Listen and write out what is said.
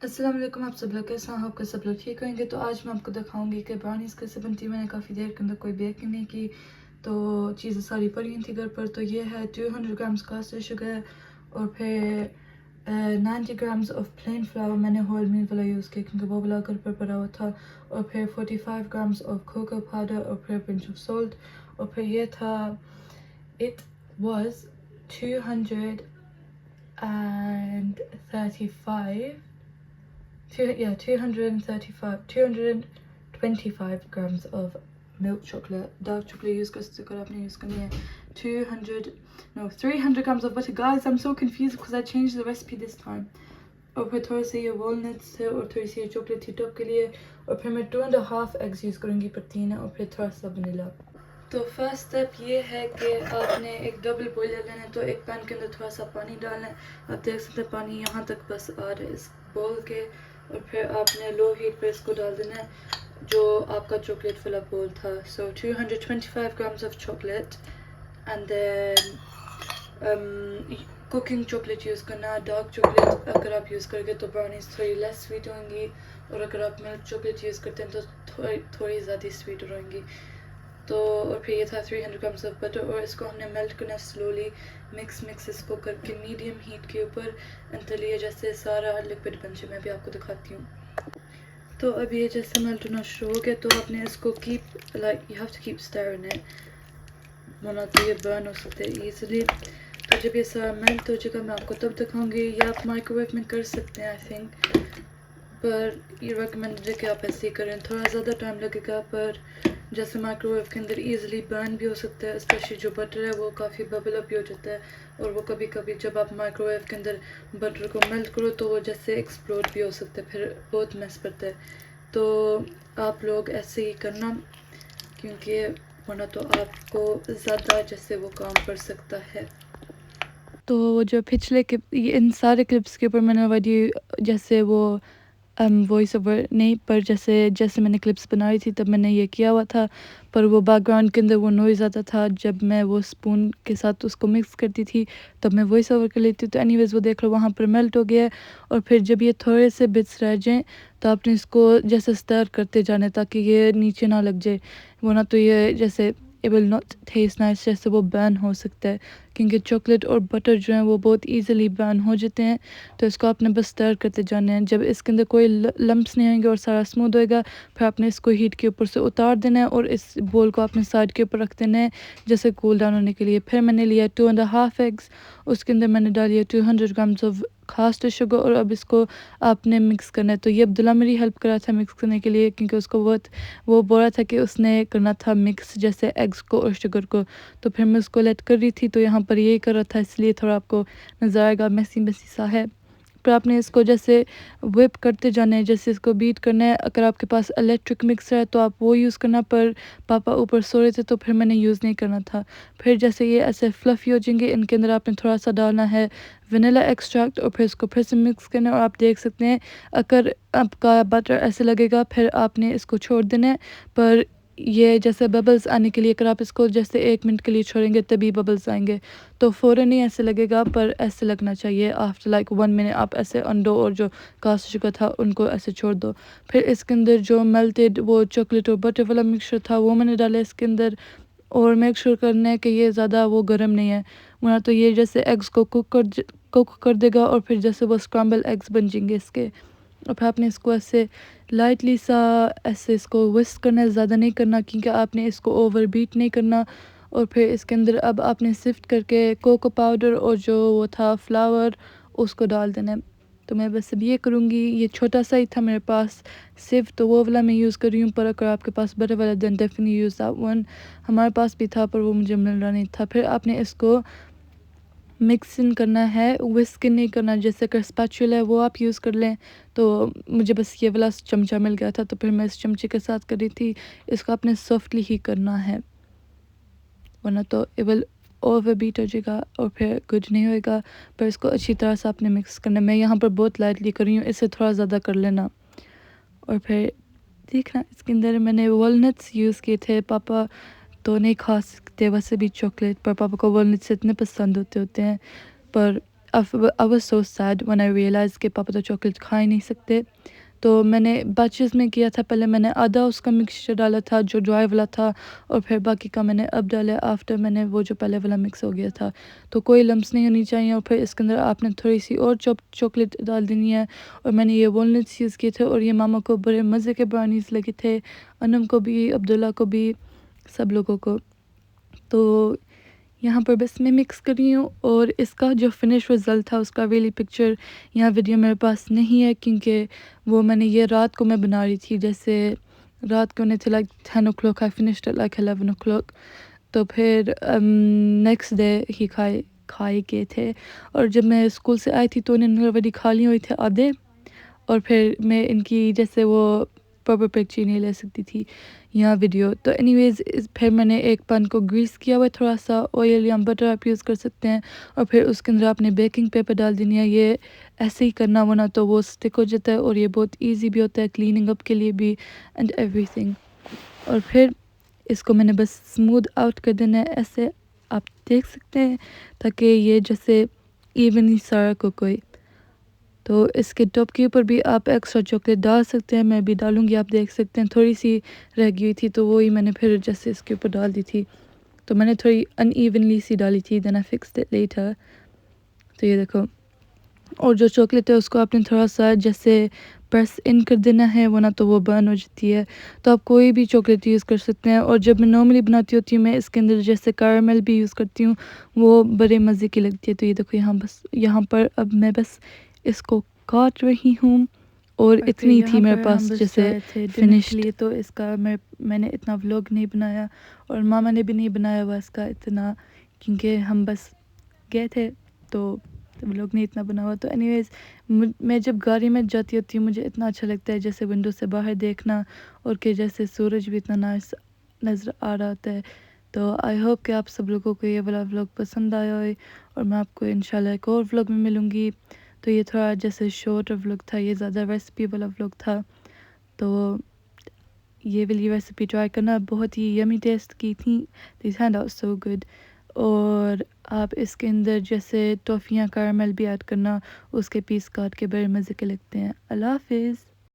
अस्सलाम वालेकुम, आप सब लोग कैसे हैं? आपका सब लोग ठीक होंगे। तो आज मैं आपको दिखाऊंगी कि ब्राउनीज़ कैसे बनती है। मैंने काफ़ी देर के अंदर कोई बेकिंग नहीं की तो चीज़ें सारी पड़ी हुई थी घर पर। तो ये है 200 ग्राम्स कास्टर शुगर और फिर 90 ग्राम्स ऑफ प्लेन फ्लावर। मैंने होल मील वाला यूज़ किया क्योंकि वो वाला घर पर पड़ा हुआ था। और फिर 45 ग्राम्स ऑफ कोको पाउडर और फिर पिंच ऑफ सॉल्ट। और फिर ये था, it was 225 grams of milk chocolate. Dark chocolate use कर सकते हो, आपने use करनी है 300 grams of butter. Guys, I'm so confused because I changed the recipe this time. और फिर थोड़े से ये walnuts थे और थोड़ी सी ये chocolate थी टॉप के लिए। और फिर मैं 2.5 eggs यूज़ करूँगी protein और फिर थोड़ा सा vanilla. तो फर्स्ट स्टेप ये है कि आपने एक डबल बॉयलर लेना है। तो एक पैन के अंदर थोड़ा सा पानी डालना है। आप देख सकते हैं पानी यहाँ तक बस आ रहा है इस बोल के। और फिर आपने लो हीट पे इसको डाल देना है जो आपका चॉकलेट वाला बोल था। So 225 grams of chocolate and then cooking chocolate use करना। डार्क चॉकलेट अगर आप यूज़ करोगे तो ब्राउनीज थोड़ी लेस स्वीट होंगी, और अगर आप मिल्क चॉकलेट यूज़ करते हैं तो थोड़ी ज़्यादा स्वीट होंगी। तो और फिर ये था 300 ग्राम्स ऑफ बटर, और इसको हमने मेल्ट करना स्लोली। मिक्स इसको करके मीडियम हीट के ऊपर अंतल ये जैसे सारा लिक्विड बन जाए। मैं भी आपको दिखाती हूँ। तो अब ये जैसे मेल्ट होना शुरू हो गया तो आपने इसको keep like you have to keep stirring it, वरना तो ये बर्न हो सकते हैं ईजिली। तो जब ये सारा मेल्ट हो जाएगा मैं आपको तब दिखाऊंगी। या आप माइक्रोवेव में कर सकते हैं आई थिंक, पर ये रिकमेंडेड है कि आप ऐसे ही करें। थोड़ा ज़्यादा टाइम लगेगा पर जैसे माइक्रोवेव के अंदर ईजिली बर्न भी हो सकता है। स्पेशली जो बटर है वो काफ़ी बबल अप भी हो जाता है, और वो कभी कभी जब आप माइक्रोवेव के अंदर बटर को मेल्ट करो तो वो जैसे एक्सप्लोड भी हो सकता है, फिर बहुत मैस पड़ता है। तो आप लोग ऐसे ही करना क्योंकि वरना तो आपको ज़्यादा जैसे वो काम पड़ सकता है। तो जो पिछले इन सारे क्लिप्स के ऊपर मैंने वीडियो जैसे वो वॉइस ओवर नहीं, पर जैसे मैंने क्लिप्स बनाई थी तब मैंने ये किया हुआ था, पर वो बैकग्राउंड के अंदर वो नॉइज़ आता था जब मैं वो स्पून के साथ उसको मिक्स करती थी, तब मैं वॉइस ओवर कर लेती। तो एनीवेज़ वो देख लो वहाँ पर मेल्ट हो गया है। और फिर जब ये थोड़े से बिट्स रह जाएं तो आपने इसको जैसे स्टर करते जाने ताकि ये नीचे ना लग जाए, वरना तो ये जैसे it will not taste nice, जैसे वो बर्न हो सकता है क्योंकि चॉकलेट और बटर जो है वो बहुत इजीली बर्न हो जाते हैं। तो इसको आपने बस स्टर करते जाना है। जब इसके अंदर कोई लम्प्स नहीं होंगे और सारा स्मूथ होएगा, फिर आपने इसको हीट के ऊपर से उतार देना है और इस बोल को आपने साइड के ऊपर रख देना है जैसे कूल डाउन होने के लिए। फिर मैंने लिया 2.5 एग्स, उसके अंदर मैंने डालिए 200 ग्राम्स ऑफ खास शुगर, और अब इसको आपने मिक्स करना है। तो ये अब्दुल्ला मेरी हेल्प करा था मिक्स करने के लिए क्योंकि उसको वो बोल रहा था कि उसने करना था मिक्स जैसे एग्स को और शुगर को। तो फिर मैं उसको लेट कर रही थी, तो यहाँ पर यही कर रहा था, इसलिए थोड़ा आपको नज़र आएगा मेसी सा है। फिर आपने इसको जैसे whip करते जाना है, जैसे इसको बीट करना है। अगर आपके पास इलेक्ट्रिक मिक्सर है तो आप वो यूज़ करना, पर पापा ऊपर सो रहे थे तो फिर मैंने यूज़ नहीं करना था। फिर जैसे ये ऐसे फ्लफ़ी हो जाएंगे, इनके अंदर आपने थोड़ा सा डालना है वनीला एक्सट्रैक्ट और फिर इसको फिर से मिक्स करना है। और आप देख सकते हैं अगर आपका बटर ऐसे लगेगा फिर आपने इसको छोड़ देना है, पर ये जैसे बबल्स आने के लिए अगर आप इसको जैसे 1 मिनट के लिए छोड़ेंगे तभी बबल्स आएंगे। तो फ़ौरन ही ऐसे लगेगा, पर ऐसे लगना चाहिए आफ्टर लाइक 1 मिनट। आप ऐसे अंडों और जो कास्ट शुगर था उनको ऐसे छोड़ दो। फिर इसके अंदर जो मेल्टेड वो चॉकलेट और बटर वाला मिक्सचर था वो मैंने डाला इसके अंदर। और मेक श्योर करना है कि ये ज़्यादा वो गर्म नहीं है, वरना तो ये जैसे एग्स को कुक कर देगा और फिर जैसे वो स्क्रैम्बल एग्स बन जाएंगे इसके। और फिर आपने इसको ऐसे लाइटली सा ऐसे इसको विस्क करना है, ज़्यादा नहीं करना क्योंकि आपने इसको ओवर बीट नहीं करना। और फिर इसके अंदर अब आपने सिफ्ट करके कोको पाउडर और जो वो था फ्लावर उसको डाल देना है। तो मैं बस अब ये करूँगी। ये छोटा सा ही था मेरे पास सिर्फ, तो वो वाला मैं यूज़ कर रही हूँ, पर अगर आपके पास बड़े वाला then definitely use that one. हमारे पास भी था पर वो मुझे मिल रहा नहीं था। फिर आपने इसको मिक्सिंग करना है, विस्क नहीं करना। जैसे अगर स्पैचुला है वो आप यूज़ कर लें, तो मुझे बस ये वाला चमचा मिल गया था तो फिर मैं इस चमचे के साथ कर रही थी। इसको आपने सॉफ्टली ही करना है, वरना तो it will ओवर बीट हो जाएगा और फिर कुछ नहीं होएगा। पर इसको अच्छी तरह से आपने मिक्स करना है। मैं यहाँ पर बहुत लाइटली कर रही हूँ, इससे थोड़ा ज़्यादा कर लेना। और फिर देखना इसके अंदर मैंने वॉलनट्स यूज़ किए थे। पापा तो नहीं खा सकते वैसे भी चॉकलेट, पर पापा को वॉलनट्स इतने पसंद होते हैं, पर I was so sad when I realized کہ پاپا تو چاکلیٹ کھا ہی نہیں سکتے. تو میں نے بیچز میں کیا تھا. پہلے میں نے آدھا اس کا مکسچر ڈالا تھا جو ڈرائی والا تھا, اور پھر باقی کا میں نے اب ڈالا آفٹر میں نے وہ جو پہلے والا مکس ہو گیا تھا. تو کوئی لمس نہیں ہونی چاہیے, اور پھر اس کے اندر آپ نے تھوڑی سی اور چاکلیٹ ڈال دینی ہے. اور میں نے یہ والنٹس یوز کیے تھے, اور یہ ماما کو بڑے مزے کے براؤنیز لگے تھے, انم کو بھی, عبداللہ کو بھی, سب لوگوں کو. تو یہاں پر بس میں مکس کر رہی ہوں, اور اس کا جو فنش رزلٹ تھا اس کا ریلی پکچر یہاں ویڈیو میرے پاس نہیں ہے, کیونکہ وہ میں نے یہ رات کو میں بنا رہی تھی. جیسے رات کو نہیں تھے like 10 o'clock, I finished at like 11 o'clock. تو پھر نیکسٹ ڈے ہی کھائے گئے تھے. اور جب میں اسکول سے آئی تھی تو انہیں آلریڈی کھا لی ہوئی تھے آدھے, اور پھر میں ان کی جیسے وہ پراپر پکچر نہیں لے سکتی تھی یہاں ویڈیو. تو اینی ویز پھر میں نے ایک پن کو گریس کیا ہوا ہے, تھوڑا سا آئل یا بٹر آپ یوز کر سکتے ہیں, اور پھر اس کے اندر آپ نے بیکنگ پیپر ڈال دینی ہے. یہ ایسے ہی کرنا ورنہ تو وہ اسٹک ہو جاتا ہے, اور یہ بہت ایزی بھی ہوتا ہے کلیننگ اپ کے لیے بھی اینڈ ایوری تھنگ. اور پھر اس کو میں نے بس اسموتھ آؤٹ کر دینا ہے ایسے, آپ دیکھ سکتے ہیں, تاکہ یہ جیسے ایونلی سارا کوئی. تو اس کے ٹاپ کے اوپر بھی آپ ایکسٹرا چاکلیٹ ڈال سکتے ہیں, میں بھی ڈالوں گی, آپ دیکھ سکتے ہیں تھوڑی سی رہ گئی تھی تو وہی میں نے پھر جیسے اس کے اوپر ڈال دی تھی. تو میں نے تھوڑی ان ایونلی سی ڈالی تھی, دین آئی فکسڈ اٹ لیٹر. تو یہ دیکھو, اور جو چاکلیٹ ہے اس کو آپ نے تھوڑا سا جیسے پریس ان کر دینا ہے, ورنہ تو وہ برن ہو جاتی ہے. تو آپ کوئی بھی چاکلیٹ یوز کر سکتے ہیں, اور جب میں نارملی بناتی ہوتی ہوں میں اس کے اندر جیسے کیرمل بھی یوز کرتی ہوں, وہ بڑے مزے کی لگتی ہے. تو یہ دیکھو یہاں پر اب میں بس اس کو کاٹ رہی ہوں, اور اتنی تھی میرے پاس جیسے فنشڈ. تو اس کا میں نے اتنا ولاگ نہیں بنایا, اور ماما نے بھی نہیں بنایا ہوا اس کا اتنا, کیونکہ ہم بس گئے تھے تو ولاگ نہیں اتنا بنا ہوا. تو اینی ویز میں جب گاڑی میں جاتی ہوتی ہوں مجھے اتنا اچھا لگتا ہے جیسے ونڈو سے باہر دیکھنا, اور کہ جیسے سورج بھی اتنا نائس نظر آ رہا ہوتا ہے. تو آئی ہوپ کہ آپ سب لوگوں کو یہ والا ولاگ پسند آیا ہوئے, اور میں آپ کو انشاءاللہ ایک اور ولاگ میں ملوں گی. تو یہ تھوڑا جیسے شارٹ ولاگ تھا, یہ زیادہ ریسپی والا ولاگ تھا. تو یہ والی ریسپی ٹرائی کرنا, بہت ہی یمی ٹیسٹ کی تھیں, they turned out so good. اور آپ اس کے اندر جیسے ٹافیاں کیرمل بھی ایڈ کرنا, اس کے پیس کاٹ کے بڑے مزے کے لگتے ہیں. اللہ حافظ.